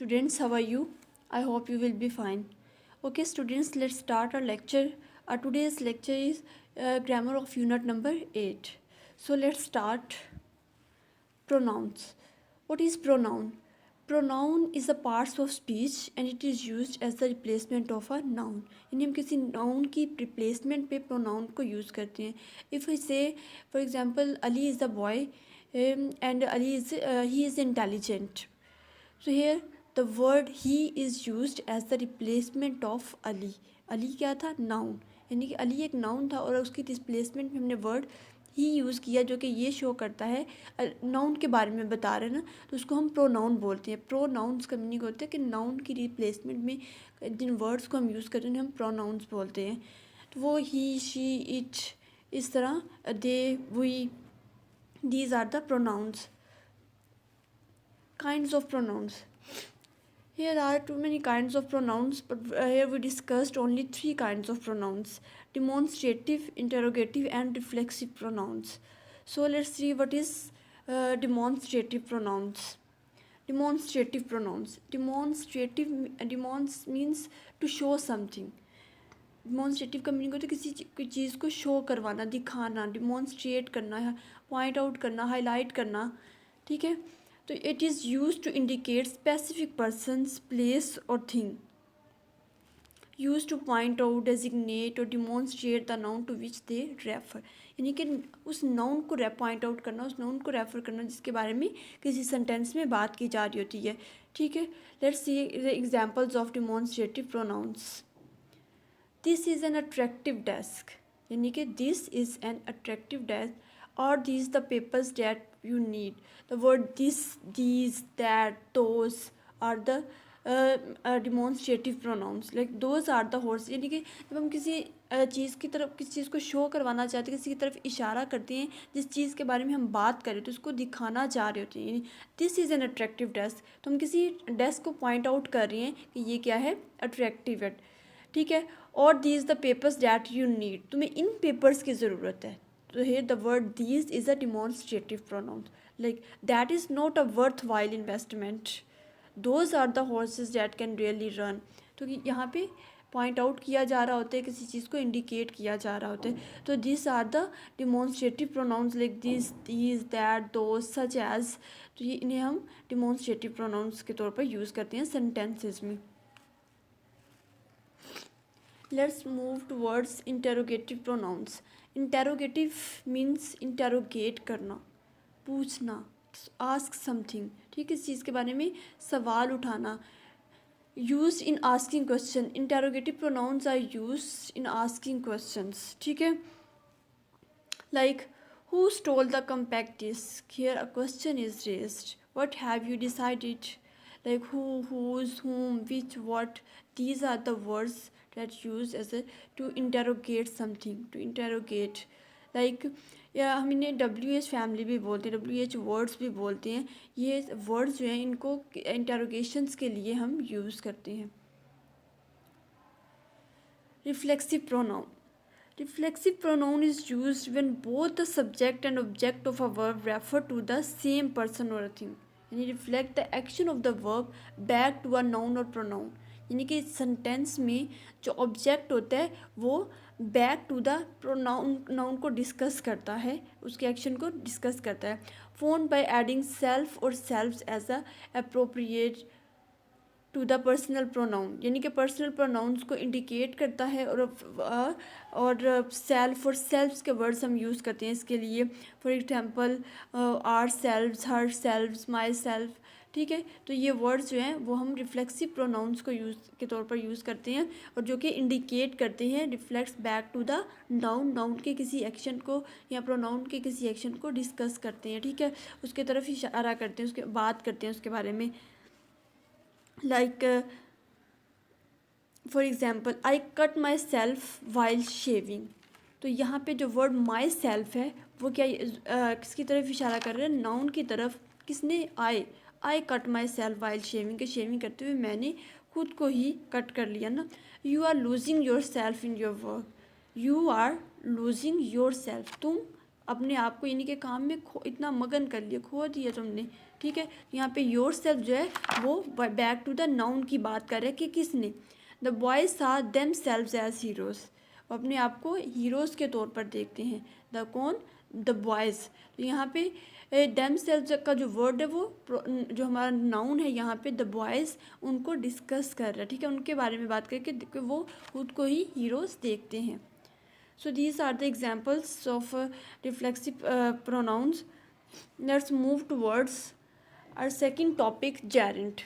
Students, how are you? I hope you will be fine. Okay, students, let's start our lecture. Our today's lecture is grammar of unit number 8. So let's start. Pronouns. What is pronoun? Pronoun is a part of speech and it is used as the replacement of a noun. यानी हम किसी noun की replacement पे pronoun को use करते हैं. If I say, for example, Ali is a boy and Ali is he is intelligent. So here the word he is used as the replacement of Ali. Ali क्या था? Noun. यानी कि अली एक noun था और उसकी रिप्लेसमेंट में हमने वर्ड ही यूज़ किया जो कि ये शो करता है नाउन के बारे में बता रहे हैं ना, तो उसको हम प्रोनाउन बोलते हैं. प्रोनाउंस का मीनिंग होता है कि नाउन की रिप्लेसमेंट में जिन वर्ड्स को हम यूज़ करते हैं हम प्रोनाउंस बोलते हैं. तो वो ही, शी, इट, इस तरह they, we, these are the pronouns. Kinds of pronouns. Here are too many kinds of pronouns, but here we discussed only 3 kinds of pronouns: demonstrative, interrogative, and reflexive pronouns. So let's see what is demonstrative pronouns. Demonstrative pronouns. Demons means to show something. Demonstrative का meaning होता है किसी चीज़ को show करवाना, दिखाना, demonstrate करना, point out करना, highlight करना. ठीक है, तो it is use to indicate specific persons, place और thing. Use to point out, designate और demonstrate the noun to which they refer. यानी कि उस नाउन को पॉइंट आउट करना, उस नाउन को रेफर करना जिसके बारे में किसी सेंटेंस में बात की जा रही होती है. ठीक है, let's see the examples of demonstrative pronounce. This is an attractive desk. यानी कि this is an attractive desk. और these the papers that you need. The word this, these, that, those are the demonstrative pronouns. Like those are the horse. यानी कि जब हम किसी चीज़ की तरफ, किसी चीज़ को शो करवाना चाहते हैं, किसी की तरफ इशारा करते हैं, जिस चीज़ के बारे में हम बात करें तो उसको दिखाना चाह रहे होते हैं. यानी this is an attractive desk. तो हम किसी डेस्क को पॉइंट आउट कर रहे हैं कि ये क्या है, अट्रैक्टिव है. ठीक है, और these the papers that you need. तुम्हें इन पेपर्स की ज़रूरत है. So here the word these is a demonstrative pronoun. Like that is not a worthwhile investment. Those are the horses that can really run. तो यहाँ पे point out किया जा रहा होता है, किसी चीज़ को इंडिकेट किया जा रहा होता है. तो this are the demonstrative pronouns like this, these, that, those, such as. तो ये इन्हें हम डिमॉन्स्ट्रेटिव प्रोनाउंस के तौर पर यूज़ करते हैं सेंटेंसेस में. Let's move towards interrogative pronouns. Interrogative means interrogate करना, पूछना, ask something. ठीक है, इस चीज़ के बारे में सवाल उठाना. Used in asking question. Interrogative pronouns are used in asking questions. ठीक है, like who stole the compact disc? Here a question is raised. What have you decided? Like who, whose, whom, which, what. These are the words that used as a to interrogate something, to interrogate. Like या हम इन्हें WH family भी बोलते हैं, WH words भी बोलते हैं. ये वर्ड्स जो हैं इनको इंटरोगेशंस के लिए हम यूज़ करते हैं. Reflexive pronoun. Reflexive pronoun is used when both the subject and object of a verb refer to the same person or a thing. यानी reflect the action of the verb back to a noun or pronoun. यानी कि sentence में जो object होता है वो back to the pronoun, noun को discuss करता है, उसके एक्शन को डिस्कस करता है. फोन बाय एडिंग सेल्फ और selfs as a appropriate to the personal pronoun. यानी कि पर्सनल प्रोनाउंस को इंडिकेट करता है और सेल्फ और सेल्फ्स के वर्ड्स हम यूज़ करते हैं इसके लिए. For example our selves, her selves, my self. ठीक है, तो ये वर्ड्स जो हैं वो हम रिफ्लेक्सिव प्रोनाउंस को यूज़ के तौर पर यूज़ करते हैं और जो कि इंडिकेट करते हैं, reflects back to the noun, noun के किसी एक्शन को या प्रोनाउन के किसी एक्शन को डिस्कस करते हैं. ठीक है, उसके तरफ इशारा करते हैं, उसके बात करते हैं उसके बारे में. Like for example, I cut myself while shaving. तो यहाँ पे जो वर्ड माई सेल्फ है वो क्या किसकी तरफ इशारा कर रहे हैं, नाउन की तरफ. किसने, I cut my self while shaving, के शेविंग करते हुए मैंने खुद को ही कट कर लिया ना. You are losing your self in your work. You are losing your self. तुम अपने आप को यानी कि काम में इतना मगन कर लिया, खो दिया तुमने. ठीक है। यहाँ पे योर सेल्फ जो है वो बैक टू द नाउन की बात कर रहे हैं कि किसने, द बॉयज सा देम सेल्व्स एज हीरोज़, अपने आप को हीरोज़ के तौर पर देखते हैं। द कौन, द बॉयज़। तो यहाँ पे देम सेल्व्स का जो वर्ड है वो जो हमारा नाउन है यहाँ पे द बॉयज़ उनको डिस्कस कर रहा है, ठीक है, उनके बारे में बात करके वो खुद को ही हीरोज़ देखते हैं। So these are the examples of reflexive pronouns. Let's move towards our second topic, gerund.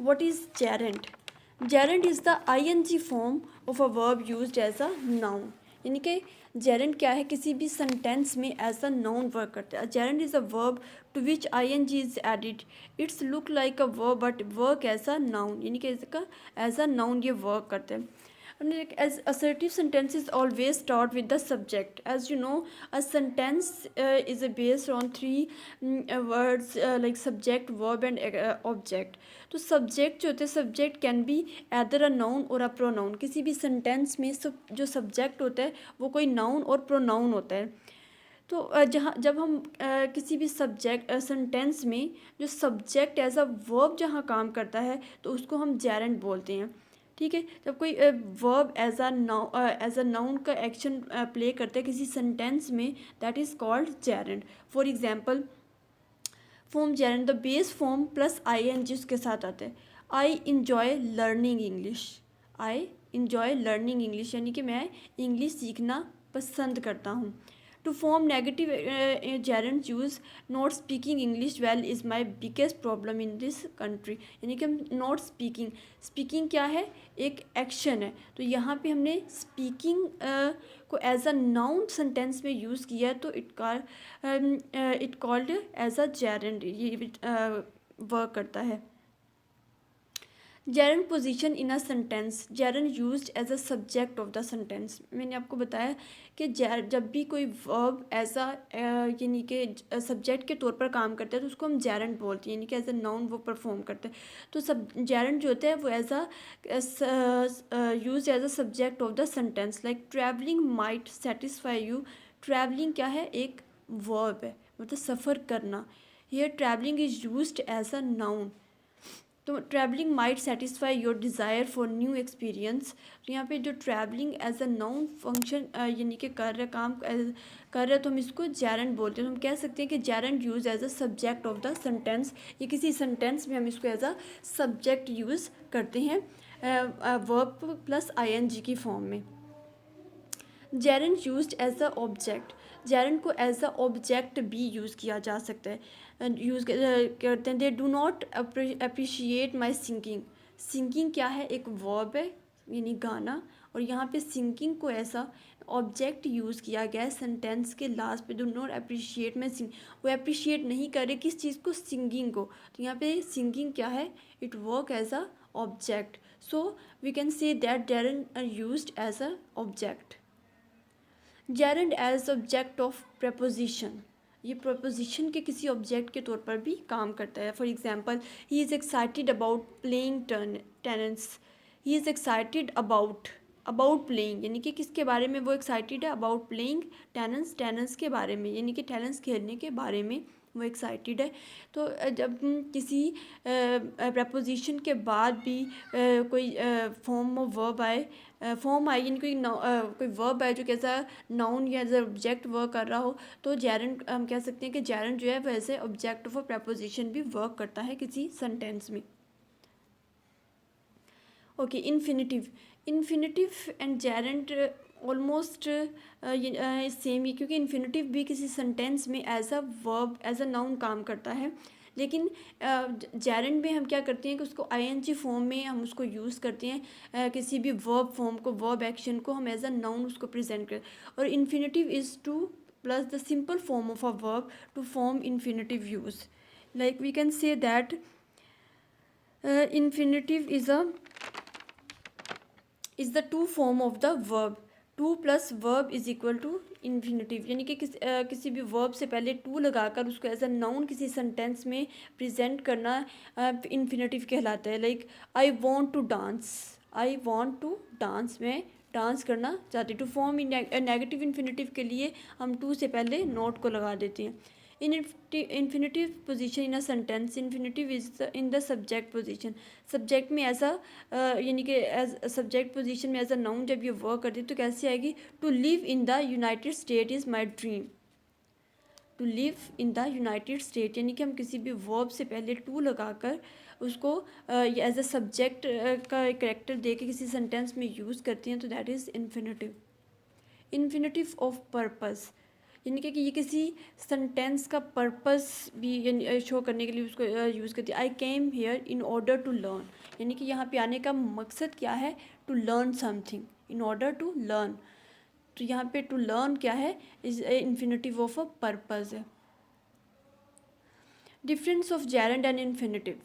What is gerund? Gerund is the ing form of a verb used as a noun. यानी कि gerund क्या है, किसी भी sentence में as a noun work करता है. Gerund is a verb to which ing is added. It's look like a verb but work as a noun. यानी कि इसका as a noun ये work करते हैं. As assertive sentences always start with the subject. As you know, a sentence is based on three words like subject, verb and object. तो subject जो होते हैं, subject can be either a noun or a pronoun. किसी भी sentence में जो subject होता है वो कोई noun और pronoun होता है. तो जब हम किसी भी सब्जेक्ट सेंटेंस में जो सब्जेक्ट एज अ वर्ब जहाँ काम करता है तो उसको हम जेरेंड बोलते हैं, ठीक है। जब कोई वर्ब एज अ नाउन का एक्शन प्ले करता है किसी सेंटेंस में, that is called gerund. For example, form gerund the base form plus I N G उसके साथ आता है. I enjoy learning English. I enjoy learning English यानी कि मैं इंग्लिश सीखना पसंद करता हूँ. To form negative gerunds use not speaking English well is my biggest problem in this country. यानी कि हम not speaking क्या है, एक एक्शन है. तो यहाँ पे हमने speaking को एज अ नाउन सेंटेंस में यूज़ किया है तो it called as a gerund, ये वर्क करता है. gerund position in a sentence. gerund used as a subject of the sentence. मैंने आपको बताया कि जब भी कोई वर्ब एज अ यानी कि सब्जेक्ट के तौर पर काम करता है तो उसको हम gerund बोलते हैं, यानी कि एज अ नाउन वो परफॉर्म करते हैं. तो gerund जो होता है वो as a use as a subject of the sentence. Like travelling might satisfy you. Travelling क्या है, एक वर्ब है, मतलब सफ़र करना. Here travelling is used as a noun. तो travelling might satisfy your desire for new experience. तो यहाँ पे जो travelling as a noun function यानी कि कर रहे काम कर रहे तो हम इसको gerund बोलते हैं. तो हम कह सकते हैं कि gerund use as a subject of the sentence. ये किसी सेंटेंस में हम इसको एज अ सब्जेक्ट यूज़ करते हैं वर्ब प्लस ing की फॉर्म में. gerund used as a object. gerund को एज अ ऑब्जेक्ट भी यूज़ किया जा सकता है, यूज़ करते हैं. They do not appreciate my singing. Singing क्या है, एक वर्ब है यानी गाना, और यहाँ पे सिंगिंग को ऐसा ऑब्जेक्ट यूज़ किया गया है सेंटेंस के लास्ट पे. डू नॉट अप्रिशिएट माई सिंग, वो अप्रिशिएट नहीं करे किस चीज़ को, सिंगिंग को. तो यहाँ पे सिंगिंग क्या है, it work as a object. So we can say that gerund are used as a object. gerund as object of preposition. ये प्रपोजिशन के किसी ऑब्जेक्ट के तौर पर भी काम करता है. For example, he is excited about playing tennis. He is excited about playing यानी कि किसके बारे में वो एक्साइटेड है, अबाउट प्लेइंग टेनिस के बारे में, यानी कि टेनिस खेलने के बारे में वो एक्साइटेड है. तो जब किसी प्रपोजिशन के बाद भी कोई फॉर्म ऑफ वर्ब आए, फॉर्म आई यानी कोई वर्ब है जो कैसा नाउन या एज ऑब्जेक्ट वर्क कर रहा हो, तो gerund हम कह सकते हैं कि gerund जो है वैसे ऑब्जेक्ट ऑफ अ प्रपोजिशन भी वर्क करता है किसी सेंटेंस में. Okay, infinitive and gerund almost same ही, क्योंकि इन्फिनिटिव भी किसी सेंटेंस में as a verb as a noun काम करता है. लेकिन gerund में हम क्या करते हैं कि उसको ing फॉर्म में हम उसको यूज़ करते हैं, किसी भी वर्ब फॉर्म को, वर्ब एक्शन को हम एज अ नाउन उसको प्रेजेंट करते हैं. और infinitive is to plus the simple form of a verb to form infinitive use. Like we can say that infinitive is the two form of the verb. To plus verb is equal to infinitive, यानी कि किसी भी verb से पहले to लगाकर उसको as a noun किसी sentence में प्रेजेंट करना इन्फिनिटिव कहलाता है. Like I want to dance, मैं डांस करना चाहती. टू फॉर्म नेगेटिव इन्फिनिटिव के लिए हम टू से पहले नोट को लगा देते हैं. infinitive position in a sentence, infinitive is in the subject position. Subject में एज यानी कि एज सब्जेक्ट पोजीशन में एज अ नाउन जब ये वर्क करती है तो कैसे आएगी? To live in the United State is my dream. To live in the United State, यानी कि हम किसी भी वर्ब से पहले टू लगाकर उसको एज अ सब्जेक्ट का करेक्टर दे के किसी सेंटेंस में यूज़ करती हैं तो that is infinitive. Infinitive of purpose, यानी कि ये किसी सेंटेंस का पर्पस भी यानी शो करने के लिए उसको यूज़ करती है। I came here in order to learn, यानी कि यहाँ पे आने का मकसद क्या है? To learn something, in order to learn. तो यहाँ पे टू लर्न क्या है? Is infinitive of a purpose है। Difference of gerund and infinitive,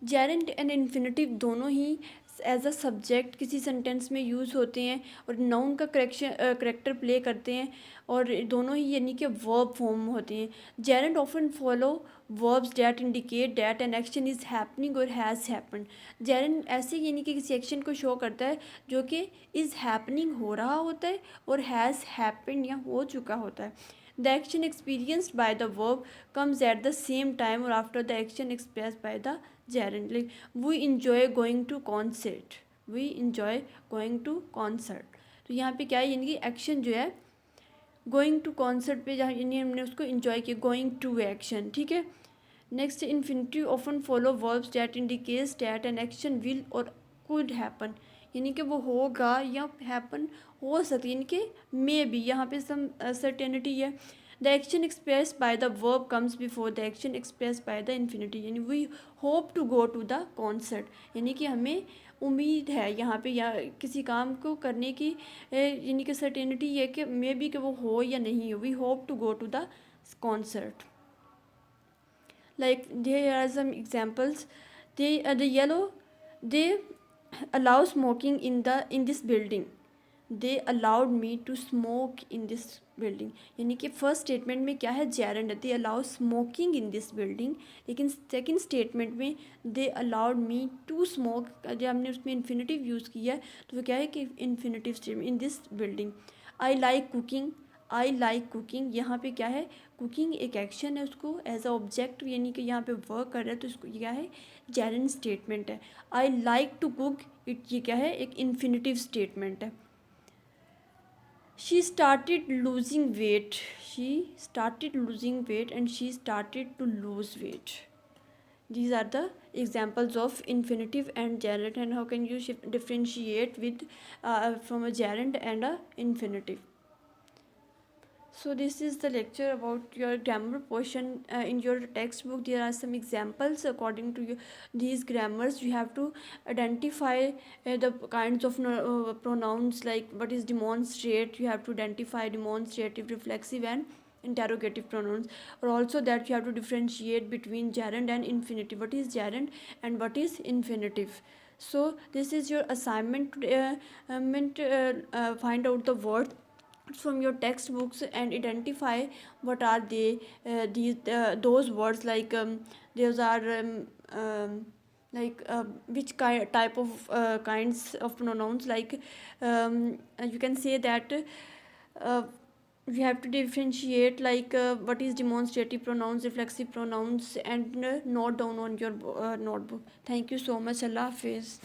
gerund and infinitive दोनों ही एज अ सब्जेक्ट किसी सेंटेंस में यूज़ होते हैं और नाउन का करेक्टर प्ले करते हैं और दोनों ही यानी कि वर्ब फॉर्म होते हैं। Gerund often follow verbs that indicate that an action is happening और हैज़ हैपन्ड। जेरेंड ऐसे यानी कि किसी एक्शन को शो करता है जो कि इज़ हैपनिंग हो रहा होता है और हैज़ हैपेंड या हो चुका होता है। The action experienced by the verb comes at the same time or after the action expressed by the gerund. Like we enjoy going to concert. We enjoy going to concert. तो यहाँ पे क्या है? यानी कि एक्शन जो है going to concert पे जहाँ यानी हमने उसको इन्जॉय किया, गोइंग टू एक्शन, ठीक है। Next, infinitive often follow verbs that indicates that an action will और कुड हैपन, यानी कि वो होगा या हैपन हो सकती है, यानी कि मे बी, यहाँ पे सम सर्टेनिटी है। The action express by the verb comes before the action express by the infinity, यानी we hope to go to the concert, यानी कि हमें उम्मीद है यहाँ पे या किसी काम को करने की यानी कि सर्टेनिटी है कि मे बी कि वो हो या नहीं हो। We hope to go to the concert. Like there are some examples. The yellow, they allow smoking in this building. They allowed me to smoke in this building, यानी कि फर्स्ट स्टेटमेंट में क्या है? जेरेंड है, they allow smoking in this building. लेकिन second statement में they allowed me to smoke, जब हमने उसमें इन्फिनेटिव यूज़ किया है तो वो क्या है कि infinitive statement in this building. I like cooking, I like cooking, यहाँ पे क्या है? कुकिंग एक एक्शन है, उसको एज अ ऑब्जेक्ट यानी कि यहाँ पे वर्क कर रहा है तो इसको क्या है? जेरेंड स्टेटमेंट है। I like to cook it, ये क्या है? एक इन्फिनेटिव स्टेटमेंट है। She started losing weight. She started losing weight and she started to lose weight. These are the examples of infinitive and gerund, and how can you differentiate with from a gerund and a infinitive. So this is the lecture about your grammar portion. In your textbook there are some examples according to you, these grammars. You have to identify the kinds of pronouns, like what is demonstrate. You have to identify demonstrative, reflexive and interrogative pronouns, or also that you have to differentiate between gerund and infinitive. What is gerund and what is infinitive? So this is your assignment. Find out the word from your textbooks and identify what are they, those words, like those are which type of kinds of pronouns, like you can say that we have to differentiate, like what is demonstrative pronouns, reflexive pronouns, and note down on your notebook. Thank you so much. Allah Hafiz.